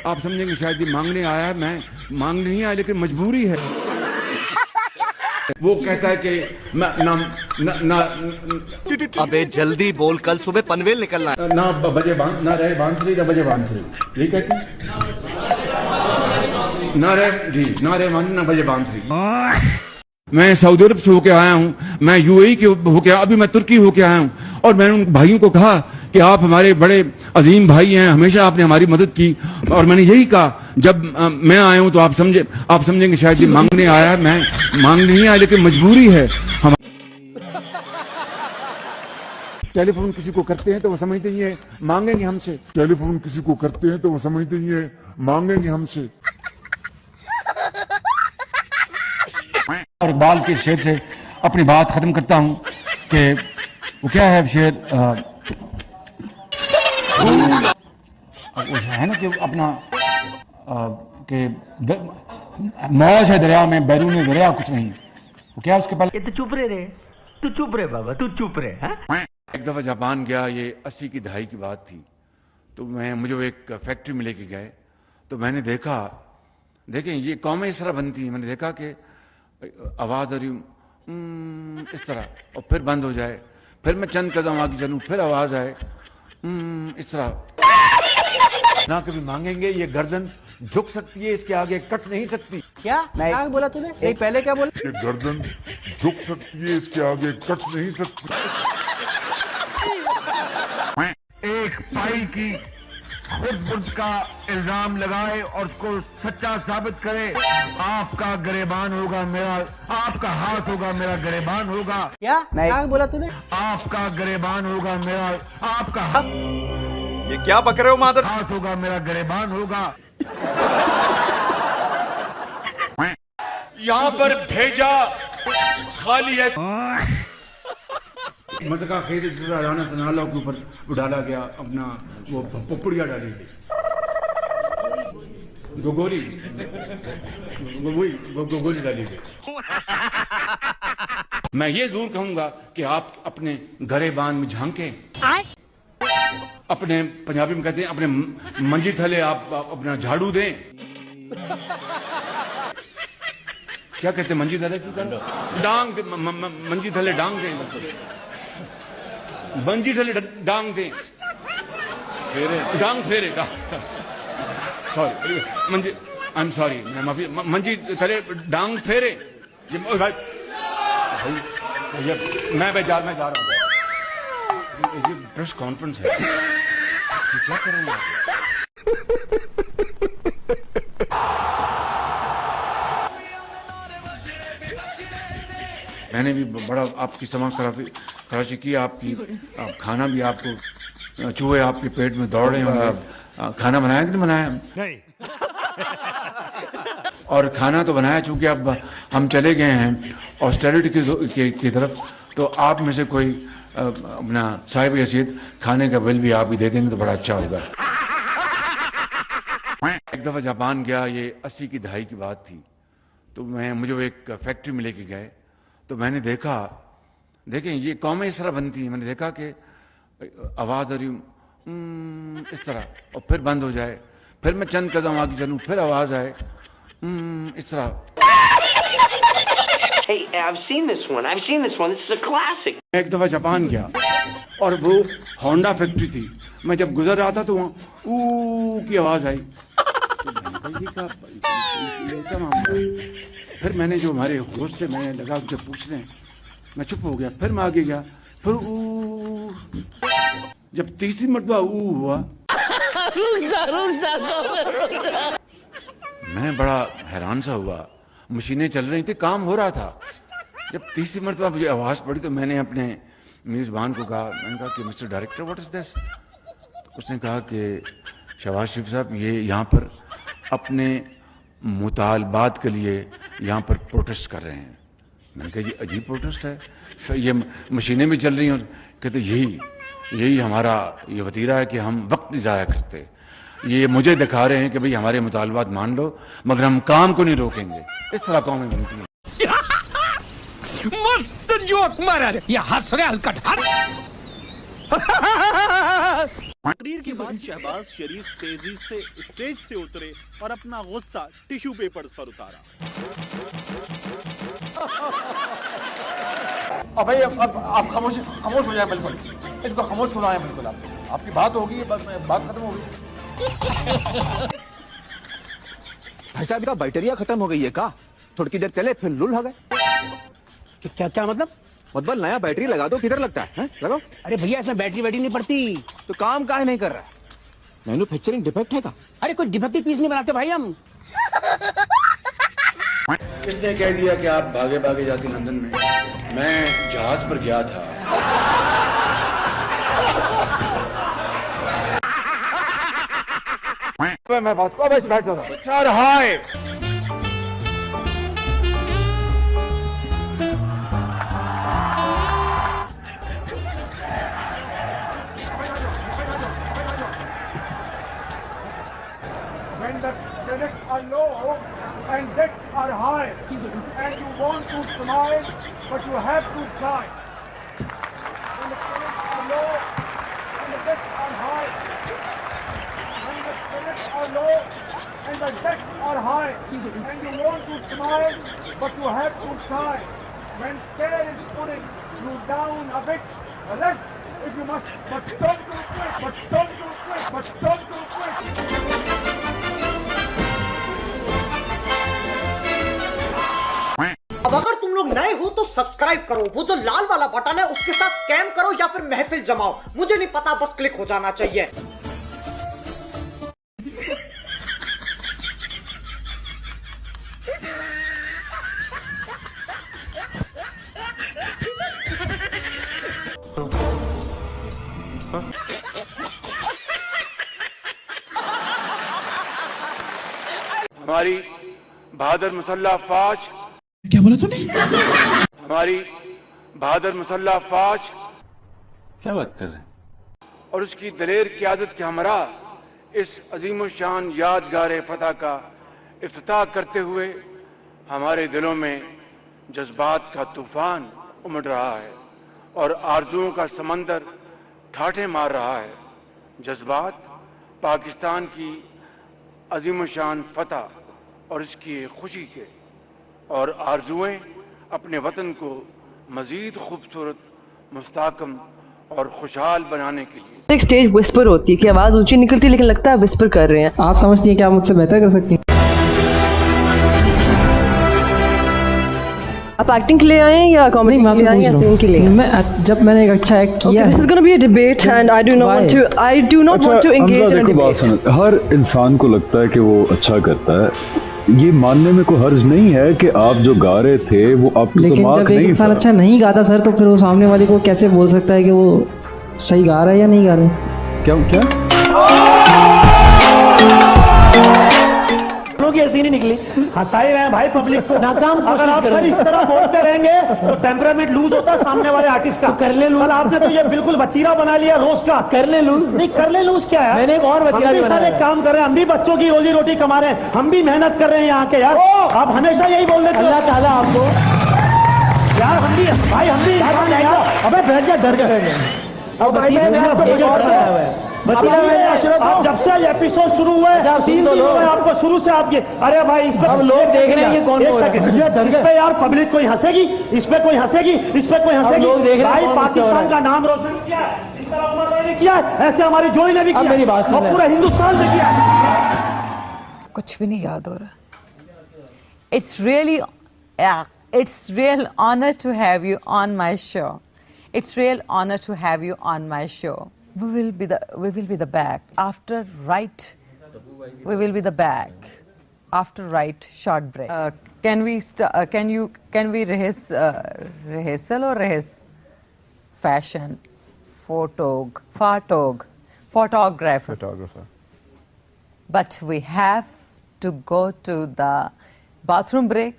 आप समझेंगे शायद ये मांगने आया है, मैं मांगने नहीं आया, लेकिन मजबूरी है। वो कहता है कि ना ना ना अबे जल्दी बोल, कल सुबह पनवेल निकलना है। ना बजे ना रहे बांसुरी ना बजे बांसुरी, यही कहते हैं। ना रहे जी, ना रहे बांसुरी ना बजे बांसुरी। मैं सऊदी अरब से होके आया हूँ, मैं यूएई के होके, अभी मैं तुर्की होके आया हूँ, और मैंने उन भाइयों को कहा कि आप हमारे बड़े अजीम भाई हैं, हमेशा आपने हमारी मदद की। और मैंने यही कहा, जब मैं आया हूँ तो आप समझेंगे शायद ये मांगने आया है, मैं मांगने नहीं आया, लेकिन मजबूरी है। हम टेलीफोन किसी को करते हैं तो वो समझते हैं मांगेंगे हमसे। टेलीफोन किसी को करते हैं तो वो समझते हैं मांगेंगे हमसे। और इकबाल के शेर से अपनी बात खत्म करता हूँ कि वो क्या है शेर, वो है ना कि अपना कि मौज है दरिया में, बैरून दरिया कुछ नहीं। वो क्या उसके पहले, तू चुप रे, तू चुप रे बाबा, तू चुप रे। एक दफा जापान गया, ये 80 की दहाई की बात थी। तो मुझे वो एक फैक्ट्री में लेके गए, तो मैंने देखा, देखें ये कौमें इस तरह बनती हैं। मैंने देखा कि आवाज आ रही इस तरह, और फिर बंद हो जाए, फिर मैं चंद कदम आगे चलूं, फिर आवाज आए इस तरह। ना कभी मांगेंगे, ये गर्दन झुक सकती है, इसके आगे कट नहीं सकती। क्या बोला तूने? नहीं, पहले क्या बोला? ये गर्दन झुक सकती है, इसके आगे कट नहीं सकती। एक पाई की खुद का इल्जाम लगाए और उसको सच्चा साबित करे, आपका गरेबान होगा मेरा, आपका हाथ होगा मेरा गरेबान होगा। क्या बोला तूने? आपका गरेबान होगा मेरा, आपका ये क्या बक रहे हो मादर? हाथ होगा मेरा गरेबान होगा। यहाँ पर भेजा खाली है। मज़का खेज राना सनाला के ऊपर डाला गया, अपना वो पपड़िया डाली गई, गोगोली गोगोली डाली गई। मैं ये जरूर कहूंगा कि आप अपने गरेबान में झांकें, अपने पंजाबी में कहते हैं अपने मंजी थले आप अपना झाड़ू दें। क्या कहते हैं मंजी थले? डांग दे, मंजी थले डांग दें, मंजी थले डांग दें, डांग फेरे, sorry Manji, I am sorry, मैं माफी, मंजी थले डांग फेरे। भाई मैं जा रहा हूँ, ये प्रेस कॉन्फ्रेंस है, क्या करेंगे आप? मैंने भी बड़ा आपकी समा खराशी की, आपकी खाना भी आपको, चूहे आपके पेट में दौड़ रहे हैं। खाना बनाया कि नहीं बनाया? नहीं। और खाना तो बनाया, चूंकि अब हम चले गए हैं ऑस्टेरिटी की तरफ, तो आप में से कोई अपना साहिब हैसियत खाने का बिल भी आप ही दे देंगे तो बड़ा अच्छा होगा। एक दफा जापान गया, ये 80 की दहाई की बात थी। तो मुझे वो एक फैक्ट्री में लेके गए, तो मैंने देखा, देखें ये कौमें इस तरह बनती हैं। मैंने देखा कि आवाज आ रही इस तरह, और फिर बंद हो जाए, फिर मैं चंद कदम आगे चलूं, फिर आवाज आए इस तरह। Hey, I've seen this one. This is a classic. मैं एक दफा जापान गया, और वो होंडा फैक्ट्री थी। मैं जब गुजर रहा था तो वहाँ ऊ की आवाज आई। तो ये क्या मामला है? फिर मैंने जो हमारे होस्ट थे, मैंने लगा उनसे पूछने, मैं चुप हो गया। फिर मैं आगे गया, फिर ऊ, जब तीसरी मरतबा ऊ हुआ, मैं बड़ा हैरान सा हुआ। मशीनें चल रही थी, काम हो रहा था। जब तीसरी मरतबा मुझे आवाज पड़ी तो मैंने अपने मेजबान को कहा, मैंने कहा कि mister director what is this? तो उसने कहा कि शहबाज शरीफ साहब, ये यहाँ पर अपने मुतालबात के लिए यहाँ पर प्रोटेस्ट कर रहे हैं। मैंने कहा ये अजीब प्रोटेस्ट है, ये मशीनें भी चल रही हैं। कहते यही हमारा ये वतीरा है कि हम वक्त नहीं ज़ाया करते। ये मुझे दिखा रहे हैं कि भाई हमारे मुतालबात मान लो, मगर हम काम को नहीं रोकेंगे। इस तरह कौमें बनती हैं। मस्त जोक मारा रे, ये हंस रहे हलकट हट। तकरीर के बाद शहबाज शरीफ तेजी से स्टेज से उतरे और अपना गुस्सा टिश्यू पेपर्स पर उतारा। अब भाई अब आप खामोश हो जाए, बिल्कुल इसको खामोश सुनाएं, बिल्कुल आपकी बात होगी, बस बात खत्म होगी। भाई साहब का बैटरिया खत्म हो गई है का? थोड़ी देर चले फिर लुल हो गए। क्या क्या मतलब? नया बैटरी लगा दो, किधर लगता है? लगाओ। अरे भैया इसमें बैटरी नहीं पड़ती। तो काम काहे नहीं कर रहा है? मैन्युफैक्चरिंग डिफेक्ट है का? अरे कोई डिफेक्टिव पीस नहीं बनाते भाई हम। किसने कह दिया कि आप भागे भागे जाती लंदन में? मैं जहाज पर गया था। मैं बात को बस बैठ जाता sir. Hi when the credits are low and debts are high and you want to smile but you have to cry. When the credits are low and the debts are high, when the credits are low and the debts are high and you want to smile but you have to cry. When care is putting you down a bit, rest if you must, but don't do quick, but don't do quick, but don't do quick. अब अगर तुम लोग नए हो तो subscribe करो, वो जो लाल वाला बटन है उसके साथ स्कैम करो या फिर महफिल जमाओ, मुझे नहीं पता, बस क्लिक हो जाना चाहिए। हमारी बहादुर मुसल्लह फौज, क्या बोला तूने? हमारी बहादुर मुसल्लह फौज क्या बात कर रहे हैं? और उसकी दलेर क़यादत के हमरा इस अजीम शान यादगार फतह का इफ्तिताह करते हुए हमारे दिलों में जज्बात का तूफान उमड़ रहा है और आरजुओं का समंदर ठाठे मार रहा है। जज्बात पाकिस्तान की अजीम शान फतह और इसकी खुशी के और आरजुएं अपने वतन को मजीद खूबसूरत, मुस्तहकम और खुशहाल बनाने के लिए। एक स्टेज विस्पर होती है कि आवाज ऊंची निकलती है लेकिन लगता है विस्पर कर रहे हैं। आप समझती हैं कि आप मुझसे बेहतर कर सकती हैं? आप एक्टिंग के लिए आए हैं या कॉमेडी के लिए आए हैं या सीन के लिए? जब मैंने एक अच्छा एक्ट किया है। This is going to be a debate and I do not want to engage in a debate. हर इंसान को लगता है कि वो अच्छा करता है, ये मानने में कोई हर्ज नहीं है कि आप जो गा रहे थे वो आपको लेकिन तो जब एक इंसान अच्छा नहीं गाता सर, तो फिर वो सामने वाले को कैसे बोल सकता है कि वो सही गा रहा है या नहीं गा रहा है? क्या की ऐसी नहीं निकली, हंसा ही रहे हैं भाई पब्लिक को। नाकाम अगर आप सर इस तरह बोलते रहेंगे तो टेम्परामेंट लूज होता है सामने वाले आर्टिस्ट का। कर ले लूज। आपने तो ये बिल्कुल वतीरा बना लिया रोज का। कर ले लूज नहीं, कर ले लूज क्या है? मैंने एक और वतीरा भी बनाया। एक काम कर रहे हैं, हम भी बच्चों की रोजी रोटी कमा रहे हैं, हम भी मेहनत कर रहे हैं यहाँ के यार। आप हमेशा यही बोल देते अल्लाह ताला आपको यार, हम भी भाई, हम भी अबे बैठ जा, डर गए। आप जब से एपिसोड शुरू हुए 3 दिनों में आपको शुरू से आपके, अरे भाई इस पे लोग देख रहे हैं कौन बोल रहा है। इस पे यार पब्लिक कोई हंसेगी, इस पे कोई हंसेगी, इस पे कोई हंसेगी। भाई पाकिस्तान का नाम रोशन किया है, जिस तरह उमर भाई ने किया है, ऐसे हमारी जोड़ी ने भी किया, मेरी बात और पूरे हिंदुस्तान ने किया। कुछ भी नहीं याद हो रहा। It's real honor to have you on my show. It's real honor to have you on my show. We will be the back after right. We will be the back after right short break. Can we rehearsal or rehearse? Fashion, photographer. But we have to go to the bathroom break.